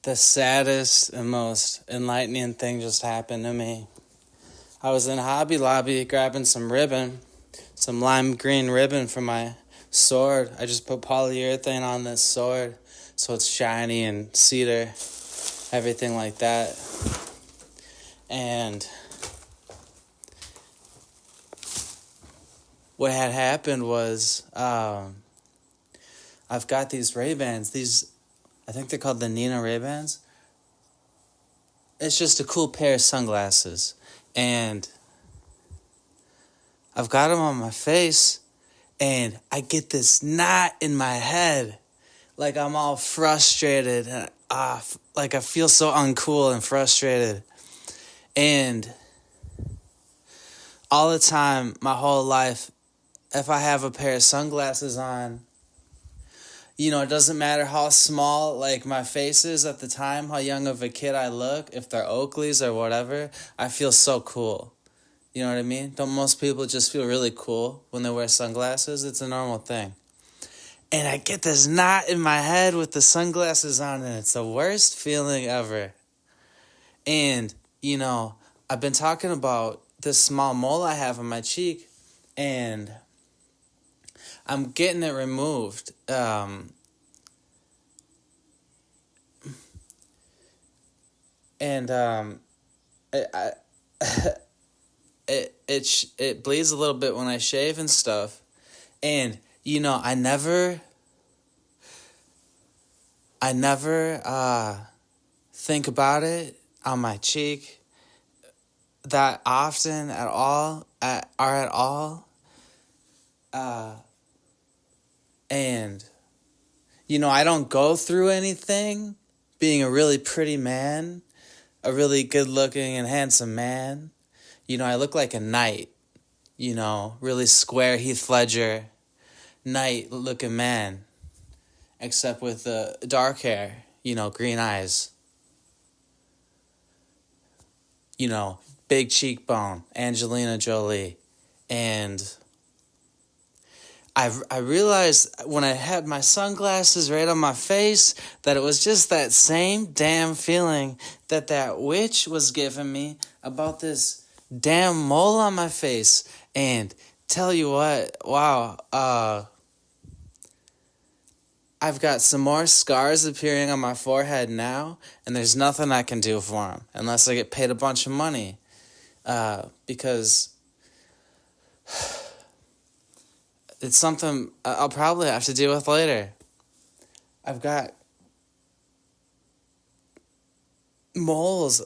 The saddest and most enlightening thing just happened to me. I was in Hobby Lobby grabbing some ribbon, some lime green ribbon for my sword. I just put polyurethane on this sword so it's shiny and cedar, everything like that. And what had happened was I've got these Ray-Bans, I think they're called the Nina Ray-Bans. It's just a cool pair of sunglasses. And I've got them on my face, and I get this knot in my head. Like I'm all frustrated, and like I feel so uncool and frustrated. And all the time, my whole life, if I have a pair of sunglasses on, it doesn't matter how small, like, my face is at the time, how young of a kid I look, if they're Oakleys or whatever, I feel so cool. You know what I mean? Don't most people just feel really cool when they wear sunglasses? It's a normal thing. And I get this knot in my head with the sunglasses on, and it's the worst feeling ever. And, I've been talking about this small mole I have on my cheek, and I'm getting it removed. It bleeds a little bit when I shave and stuff. And, I never think about it on my cheek that often at all. And, I don't go through anything being a really pretty man, a really good-looking and handsome man. I look like a knight, really square Heath Ledger, knight-looking man, except with the dark hair, green eyes. Big cheekbone, Angelina Jolie. And I realized when I had my sunglasses right on my face that it was just that same damn feeling that witch was giving me about this damn mole on my face. And tell you what, wow, I've got some more scars appearing on my forehead now, and there's nothing I can do for them unless I get paid a bunch of money, because it's something I'll probably have to deal with later. I've got moles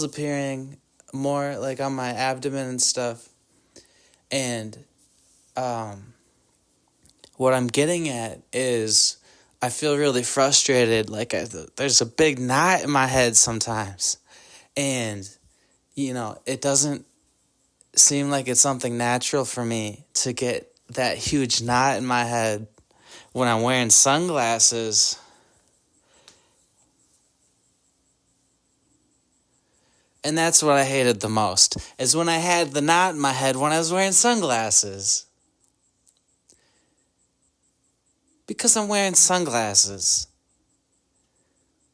appearing more like on my abdomen and stuff. And what I'm getting at is I feel really frustrated. Like there's a big knot in my head sometimes. And, it doesn't seem like it's something natural for me to get that huge knot in my head when I'm wearing sunglasses. And that's what I hated the most, is when I had the knot in my head when I was wearing sunglasses. Because I'm wearing sunglasses.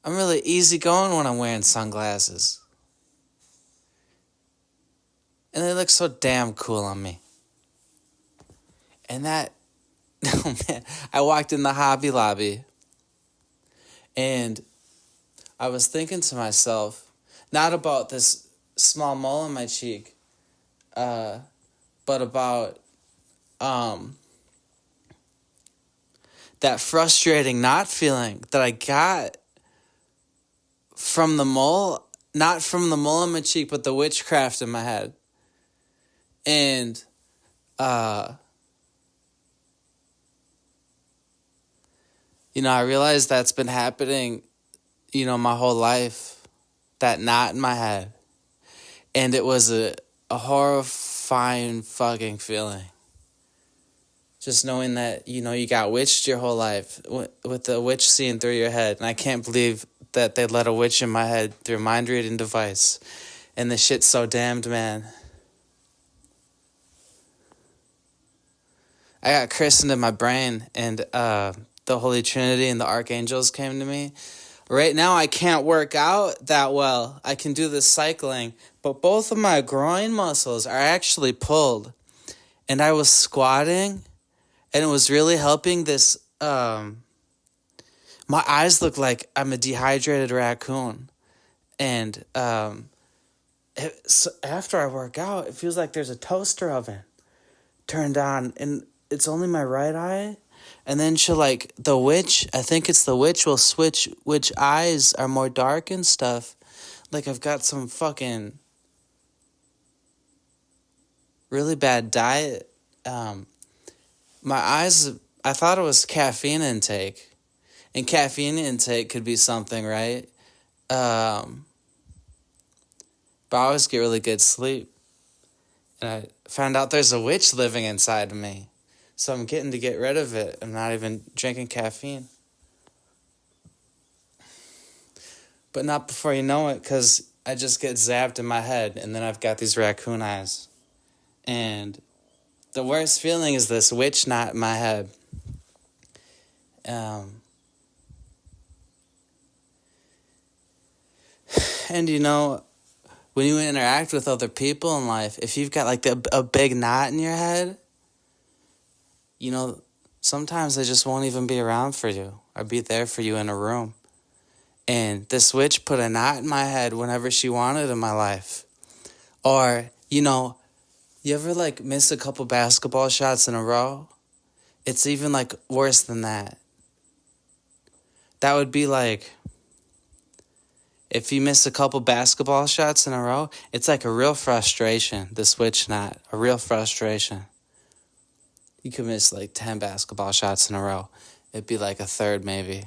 I'm really easygoing when I'm wearing sunglasses. And they look so damn cool on me. And oh man, I walked in the Hobby Lobby and I was thinking to myself, not about this small mole on my cheek, but about that frustrating knot feeling that I got from the mole, not from the mole on my cheek, but the witchcraft in my head. And I realized that's been happening, my whole life, that knot in my head. And it was a horrifying fucking feeling. Just knowing that, you got witched your whole life with the witch seeing through your head. And I can't believe that they let a witch in my head through a mind-reading device. And the shit's so damned, man. I got christened in my brain, and the Holy Trinity and the archangels came to me. Right now, I can't work out that well. I can do this cycling, but both of my groin muscles are actually pulled. And I was squatting, and it was really helping this. My eyes look like I'm a dehydrated raccoon. And after I work out, it feels like there's a toaster oven turned on, and it's only my right eye. And then she'll like the witch, I think it's the witch, will switch which eyes are more dark and stuff. Like I've got some fucking really bad diet. My eyes, I thought it was caffeine intake. And caffeine intake could be something, right? But I always get really good sleep. And I found out there's a witch living inside of me. So I'm getting to get rid of it. I'm not even drinking caffeine. But not before you know it, because I just get zapped in my head, and then I've got these raccoon eyes. And the worst feeling is this witch knot in my head. And you know, when you interact with other people in life, if you've got like a big knot in your head, you know, sometimes they just won't even be around for you or be there for you in a room. And this witch put a knot in my head whenever she wanted in my life. Or, you know, you ever like miss a couple basketball shots in a row? It's even like worse than that. That would be like, if you miss a couple basketball shots in a row, it's like a real frustration, this witch knot, a real frustration. You could miss like 10 basketball shots in a row. It'd be like a third maybe.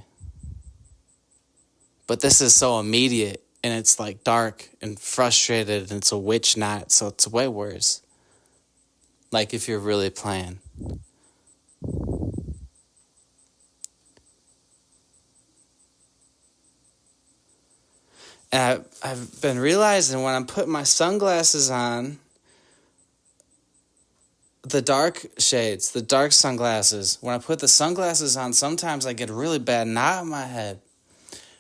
But this is so immediate, and it's like dark and frustrated, and it's a witch knot, so it's way worse. Like if you're really playing. And I've been realizing when I'm putting my sunglasses on, the dark shades, the dark sunglasses, when I put the sunglasses on, sometimes I get a really bad knot in my head.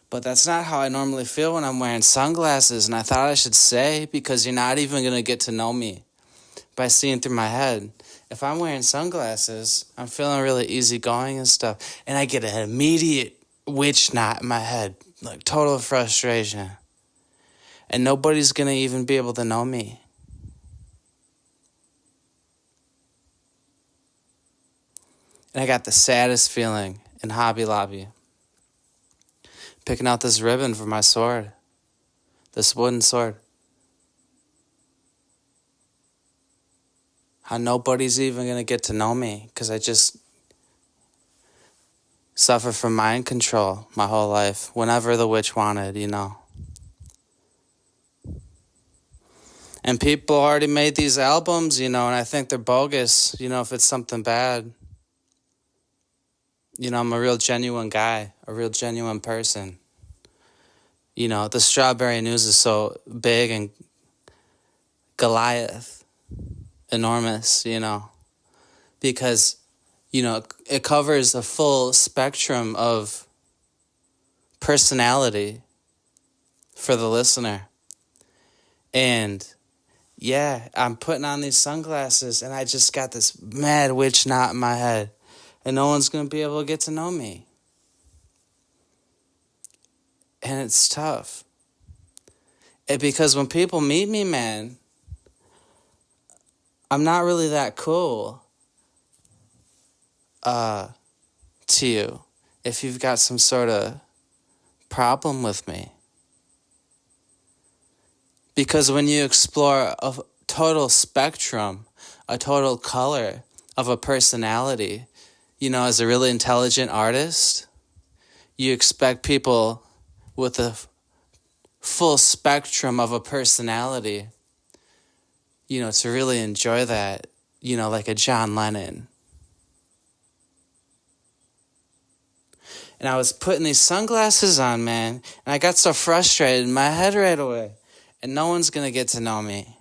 But that's not how I normally feel when I'm wearing sunglasses. And I thought I should say, because you're not even going to get to know me by seeing through my head. If I'm wearing sunglasses, I'm feeling really easygoing and stuff. And I get an immediate witch knot in my head, like total frustration. And nobody's going to even be able to know me. And I got the saddest feeling in Hobby Lobby. Picking out this ribbon for my sword. This wooden sword. How nobody's even going to get to know me because I just suffer from mind control my whole life. Whenever the witch wanted, you know. And people already made these albums, you know, and I think they're bogus, you know, if it's something bad. You know, I'm a real genuine guy, a real genuine person. You know, the Strawberry News is so big and Goliath, enormous, you know, because, you know, it covers a full spectrum of personality for the listener. And yeah, I'm putting on these sunglasses and I just got this mad witch knot in my head. And no one's going to be able to get to know me. And it's tough. Because when people meet me, man, I'm not really that cool to you if you've got some sort of problem with me. Because when you explore a total spectrum, a total color of a personality, you know, as a really intelligent artist, you expect people with a full spectrum of a personality, you know, to really enjoy that, you know, like a John Lennon. And I was putting these sunglasses on, man, and I got so frustrated in my head right away. And no one's going to get to know me.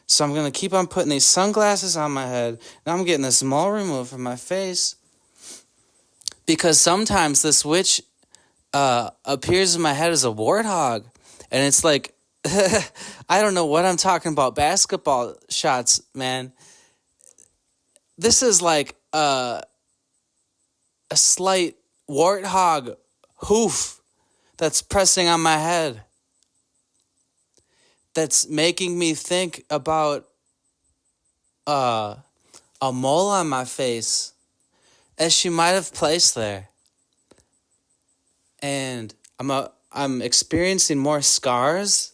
So I'm going to keep on putting these sunglasses on my head. Now I'm getting this mole removed from my face. Because sometimes this witch appears in my head as a warthog, and it's like, I don't know what I'm talking about. Basketball shots, man. This is like a slight warthog hoof that's pressing on my head. That's making me think about a mole on my face, as she might have placed there. And I'm experiencing more scars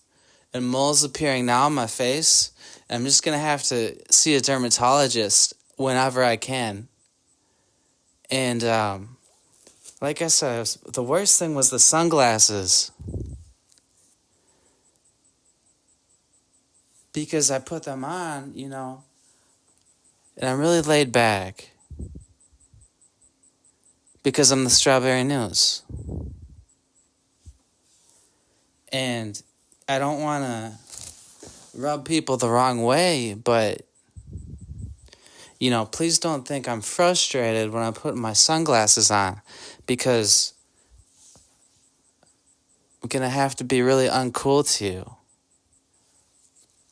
and moles appearing now on my face. I'm just gonna have to see a dermatologist whenever I can. And like I said, the worst thing was the sunglasses, because I put them on, and I'm really laid back because I'm the Strawberry News. And I don't want to rub people the wrong way, but, please don't think I'm frustrated when I put my sunglasses on, because I'm going to have to be really uncool to you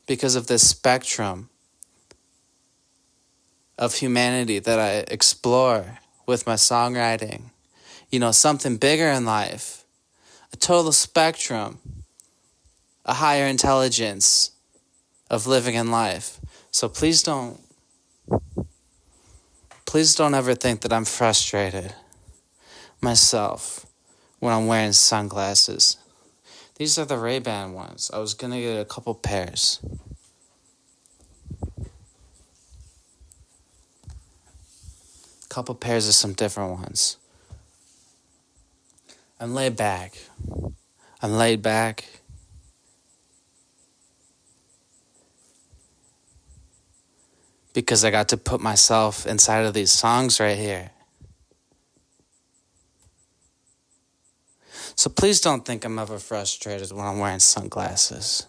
because of this spectrum of humanity that I explore with my songwriting. Something bigger in life, a total spectrum, a higher intelligence of living in life. So please don't ever think that I'm frustrated myself when I'm wearing sunglasses. These are the Ray-Ban ones. I was gonna get a couple pairs. Couple pairs of some different ones. I'm laid back. Because I got to put myself inside of these songs right here. So please don't think I'm ever frustrated when I'm wearing sunglasses.